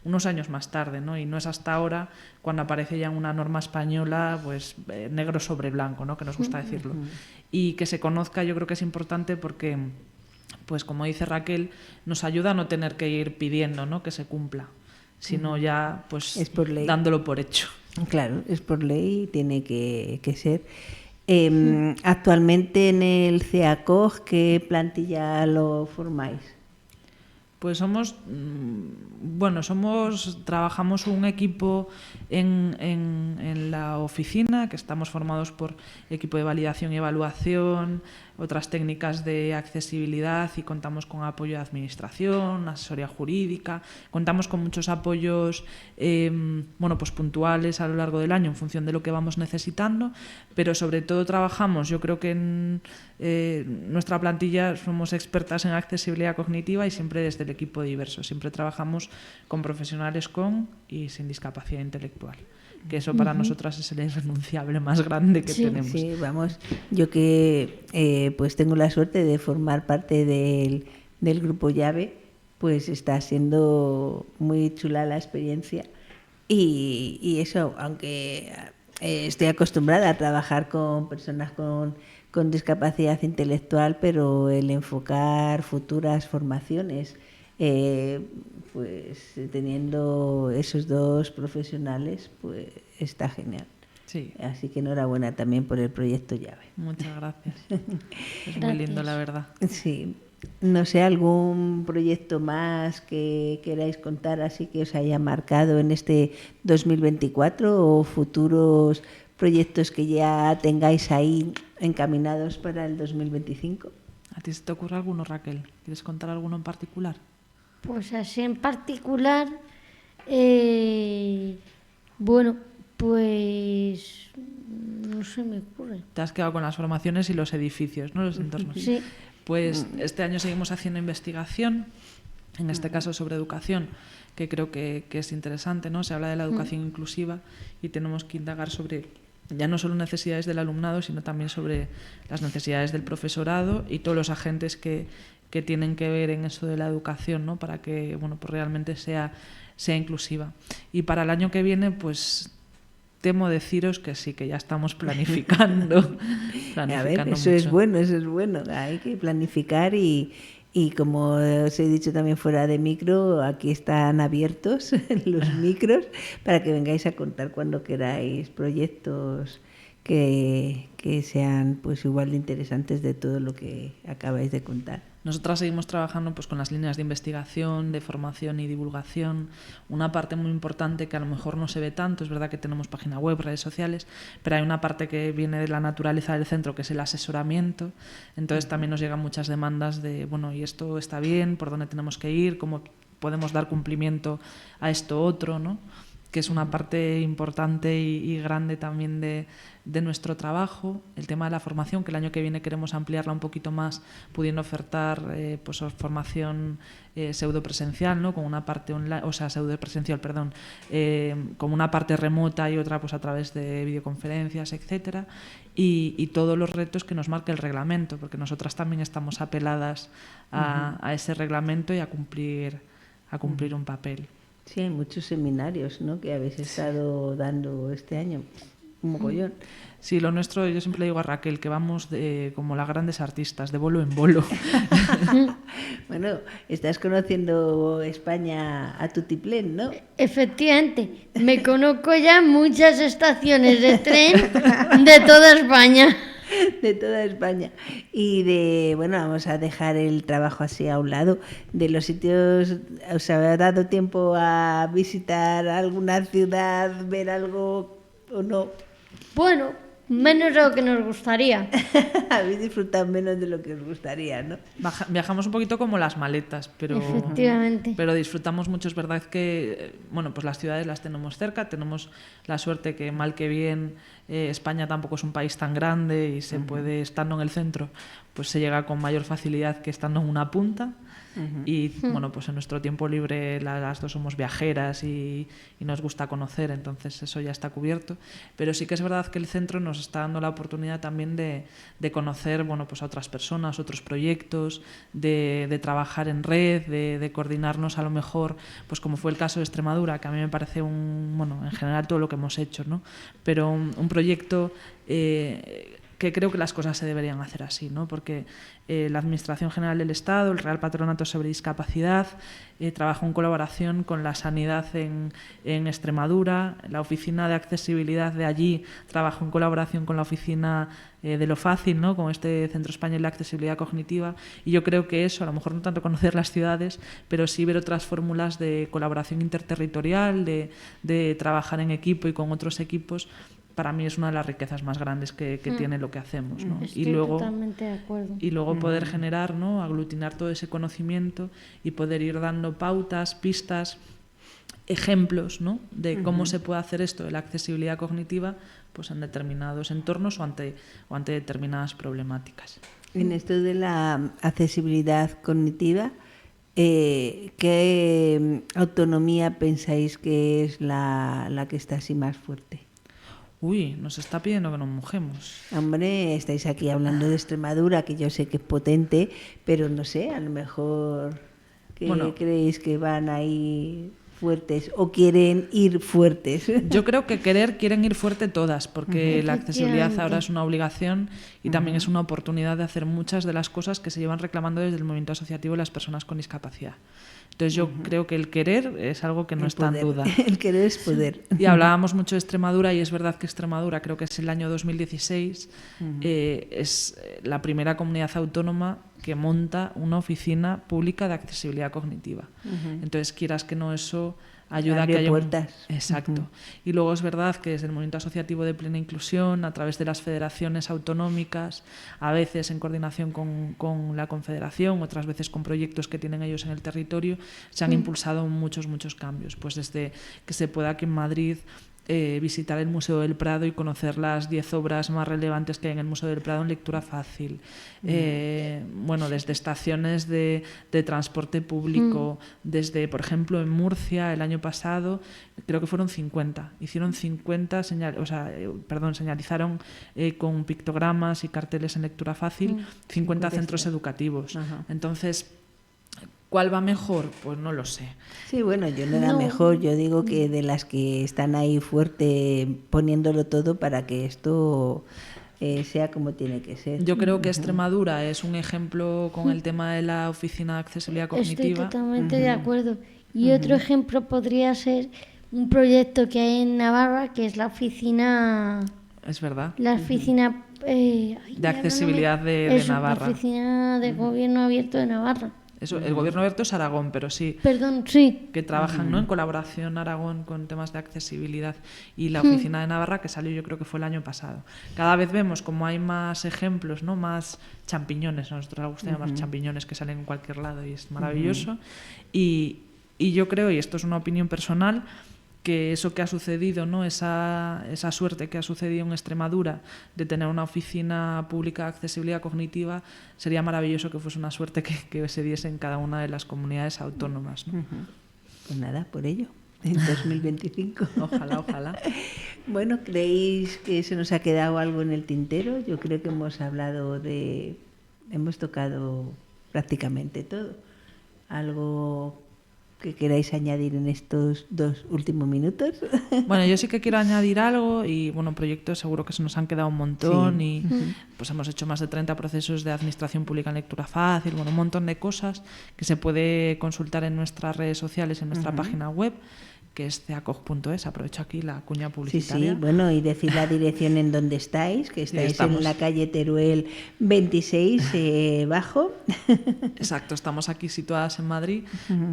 unos años más tarde, ¿no? Y no es hasta ahora cuando aparece ya una norma española, pues negro sobre blanco, ¿no?, que nos gusta decirlo. Y que se conozca, yo creo que es importante porque, pues como dice Raquel, nos ayuda a no tener que ir pidiendo, ¿no?, que se cumpla, sino ya pues Es por ley. dándolo por hecho. Claro, es por ley y tiene que ser. Actualmente en el CEACOG, ¿qué plantilla lo formáis? Pues trabajamos un equipo en la oficina, que estamos formados por equipo de validación y evaluación, otras técnicas de accesibilidad, y contamos con apoyo de administración, asesoría jurídica, contamos con muchos apoyos pues puntuales a lo largo del año en función de lo que vamos necesitando, pero sobre todo trabajamos, yo creo que en nuestra plantilla somos expertas en accesibilidad cognitiva y siempre desde el equipo diverso, siempre trabajamos con profesionales con y sin discapacidad intelectual, que eso para nosotras es el irrenunciable más grande que tenemos. Sí, vamos, yo que pues tengo la suerte de formar parte del grupo Llave, pues está siendo muy chula la experiencia y eso, aunque estoy acostumbrada a trabajar con personas con discapacidad intelectual, pero el enfocar futuras formaciones, pues teniendo esos dos profesionales, pues está genial. Sí. Así que enhorabuena también por el proyecto Llave. Muchas gracias. Es muy lindo, la verdad. Sí. No sé, algún proyecto más que queráis contar así que os haya marcado en este 2024 o futuros proyectos que ya tengáis ahí encaminados para el 2025. ¿A ti se te ocurre alguno, Raquel? ¿Quieres contar alguno en particular? Pues así en particular, bueno, pues no se me ocurre. Te has quedado con las formaciones y los edificios, ¿no?, los entornos. Sí. Pues este año seguimos haciendo investigación, en este caso sobre educación, que creo que es interesante, ¿no? Se habla de la educación inclusiva y tenemos que indagar sobre ya no solo necesidades del alumnado, sino también sobre las necesidades del profesorado y todos los agentes que tienen que ver en eso de la educación, ¿no?, para que pues realmente sea inclusiva. Y para el año que viene, pues temo deciros que sí, que ya estamos planificando. A ver, eso es bueno. Hay que planificar y como os he dicho también fuera de micro, aquí están abiertos los micros para que vengáis a contar cuando queráis proyectos que sean pues igual de interesantes de todo lo que acabáis de contar. Nosotras seguimos trabajando pues con las líneas de investigación, de formación y divulgación. Una parte muy importante que a lo mejor no se ve tanto, es verdad que tenemos página web, redes sociales, pero hay una parte que viene de la naturaleza del centro, que es el asesoramiento. Entonces también nos llegan muchas demandas de, ¿y esto está bien? ¿Por dónde tenemos que ir? ¿Cómo podemos dar cumplimiento a esto otro?, ¿no?, que es una parte importante y grande también de nuestro trabajo. El tema de la formación, que el año que viene queremos ampliarla un poquito más, pudiendo ofertar pues formación pseudopresencial, ¿no?, con una parte online, pseudopresencial, perdón, con una parte remota y otra pues a través de videoconferencias, etcétera, y todos los retos que nos marca el reglamento, porque nosotras también estamos apeladas a ese reglamento y a cumplir un papel. Sí, hay muchos seminarios, ¿no?, que habéis estado dando este año, un mogollón. Sí, lo nuestro, yo siempre le digo a Raquel que vamos como las grandes artistas, de bolo en bolo. Bueno, estás conociendo España a tutiplén, ¿no? Efectivamente, me conozco ya muchas estaciones de tren de toda España. de toda España. Y bueno, vamos a dejar el trabajo así a un lado. De los sitios, ¿os ha dado tiempo a visitar alguna ciudad, ver algo o no? Bueno, menos de lo que nos gustaría. Habéis disfrutado menos de lo que os gustaría, ¿no? Viajamos un poquito como las maletas, Efectivamente. pero disfrutamos mucho. Es verdad que bueno, pues las ciudades las tenemos cerca, tenemos la suerte que mal que bien España tampoco es un país tan grande y se puede, estando en el centro, pues se llega con mayor facilidad que estando en una punta. Y bueno, pues en nuestro tiempo libre las dos somos viajeras y nos gusta conocer, entonces eso ya está cubierto. Pero sí que es verdad que el centro nos está dando la oportunidad también de conocer, bueno, pues a otras personas, otros proyectos, de trabajar en red, de coordinarnos a lo mejor, pues como fue el caso de Extremadura, que a mí me parece bueno, en general todo lo que hemos hecho, ¿no? Pero un proyecto que creo que las cosas se deberían hacer así, ¿no? Porque la Administración General del Estado, el Real Patronato sobre Discapacidad, trabaja en colaboración con la Sanidad en Extremadura, la Oficina de Accesibilidad de allí trabaja en colaboración con la Oficina de Lo Fácil, ¿no? Con este Centro Español de Accesibilidad Cognitiva, y yo creo que eso, a lo mejor no tanto conocer las ciudades, pero sí ver otras fórmulas de colaboración interterritorial, de trabajar en equipo y con otros equipos, para mí es una de las riquezas más grandes que tiene lo que hacemos, ¿no? Estoy totalmente de acuerdo. Y luego poder generar, ¿no? Aglutinar todo ese conocimiento y poder ir dando pautas, pistas, ejemplos, ¿no? De cómo se puede hacer esto de la accesibilidad cognitiva, pues en determinados entornos o ante determinadas problemáticas. En esto de la accesibilidad cognitiva, ¿qué autonomía pensáis que es la que está así más fuerte? Uy, nos está pidiendo que nos mojemos. Hombre, estáis aquí hablando de Extremadura, que yo sé que es potente, pero no sé, a lo mejor creéis que van ahí fuertes o quieren ir fuertes. Yo creo que quieren ir fuerte todas, porque la accesibilidad ahora es una obligación y también es una oportunidad de hacer muchas de las cosas que se llevan reclamando desde el movimiento asociativo de las personas con discapacidad. Entonces yo creo que el querer es algo que no está en duda. El querer es poder. Y hablábamos mucho de Extremadura, y es verdad que Extremadura, creo que es el año 2016, es la primera comunidad autónoma que monta una oficina pública de accesibilidad cognitiva. Entonces, quieras que no, eso ayuda a que haya puertas. Exacto. Y luego es verdad que desde el movimiento asociativo de plena inclusión, a través de las federaciones autonómicas, a veces en coordinación con la confederación, otras veces con proyectos que tienen ellos en el territorio, se han impulsado muchos cambios. Pues desde que se pueda aquí en Madrid visitar el Museo del Prado y conocer las 10 obras más relevantes que hay en el Museo del Prado en lectura fácil. Bueno, desde estaciones de transporte público, desde, por ejemplo, en Murcia el año pasado, creo que fueron 50. Hicieron 50, señalizaron con pictogramas y carteles en lectura fácil 50 centros educativos. Entonces, ¿cuál va mejor? Pues no lo sé. Sí, bueno, yo no era mejor. Yo digo que de las que están ahí fuerte poniéndolo todo para que esto sea como tiene que ser. Yo creo que Extremadura es un ejemplo con el tema de la Oficina de Accesibilidad Cognitiva. Estoy totalmente de acuerdo. Y otro ejemplo podría ser un proyecto que hay en Navarra, que es la oficina... Es verdad. La oficina... de accesibilidad de Navarra. La oficina de Gobierno Abierto de Navarra. Eso, el Gobierno Abierto es Aragón, pero sí. Perdón, sí. Que trabajan, ¿no?, en colaboración Aragón con temas de accesibilidad, y la oficina de Navarra, que salió, yo creo que fue el año pasado. Cada vez vemos como hay más ejemplos, ¿no?, más champiñones, a nosotros nos gusta llamar champiñones, que salen en cualquier lado y es maravilloso. Y yo creo, y esto es una opinión personal, que eso que ha sucedido, ¿no?, esa suerte que ha sucedido en Extremadura de tener una oficina pública de accesibilidad cognitiva, sería maravilloso que fuese una suerte que se diese en cada una de las comunidades autónomas, ¿no? Pues nada, por ello, en 2025. Ojalá. Bueno, ¿creéis que se nos ha quedado algo en el tintero? Yo creo que hemos tocado prácticamente todo. ¿Algo que queráis añadir en estos 2 últimos minutos? Bueno, yo sí que quiero añadir algo, y bueno, proyectos seguro que se nos han quedado un montón, y pues hemos hecho más de 30 procesos de administración pública en lectura fácil, bueno, un montón de cosas que se puede consultar en nuestras redes sociales, en nuestra página web, que es ceacog.es. Aprovecho aquí la cuña Sí, publicitaria. sí, bueno, y decir la dirección en donde estáis, que estáis en la calle Teruel 26 bajo. Exacto, estamos aquí situadas en Madrid,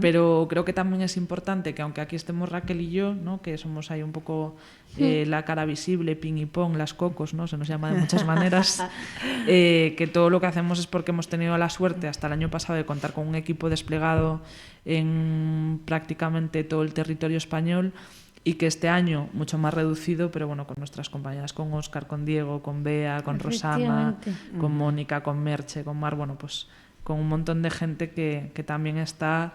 pero creo que también es importante que aunque aquí estemos Raquel y yo, ¿no? Que somos ahí un poco la cara visible, ping y pong, las cocos, ¿no? Se nos llama de muchas maneras, que todo lo que hacemos es porque hemos tenido la suerte hasta el año pasado de contar con un equipo desplegado en prácticamente todo el territorio español, y que este año mucho más reducido, pero bueno, con nuestras compañeras, con Óscar, con Diego, con Bea, con Rosana, con Mónica, con Merche, con Mar, bueno, pues con un montón de gente que también está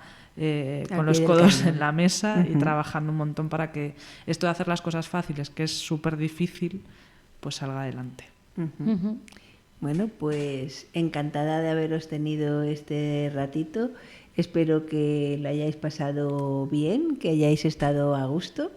con los codos en la mesa y trabajando un montón para que esto de hacer las cosas fáciles, que es súper difícil, pues salga adelante. Bueno, pues encantada de haberos tenido este ratito. Espero que lo hayáis pasado bien, que hayáis estado a gusto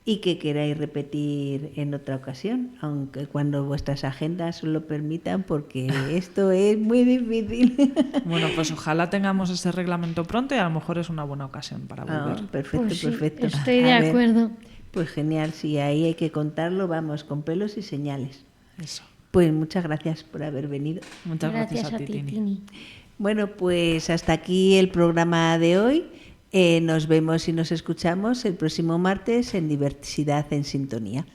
y que queráis repetir en otra ocasión, aunque cuando vuestras agendas lo permitan, porque esto es muy difícil. Bueno, pues ojalá tengamos ese reglamento pronto y a lo mejor es una buena ocasión para volver. Perfecto, Pues sí, perfecto. estoy de acuerdo. Pues genial, si ahí hay que contarlo, vamos, con pelos y señales. Eso. Pues muchas gracias por haber venido. Muchas gracias a ti, Tini. Bueno, pues hasta aquí el programa de hoy. Nos vemos y nos escuchamos el próximo martes en Diversidad en Sintonía.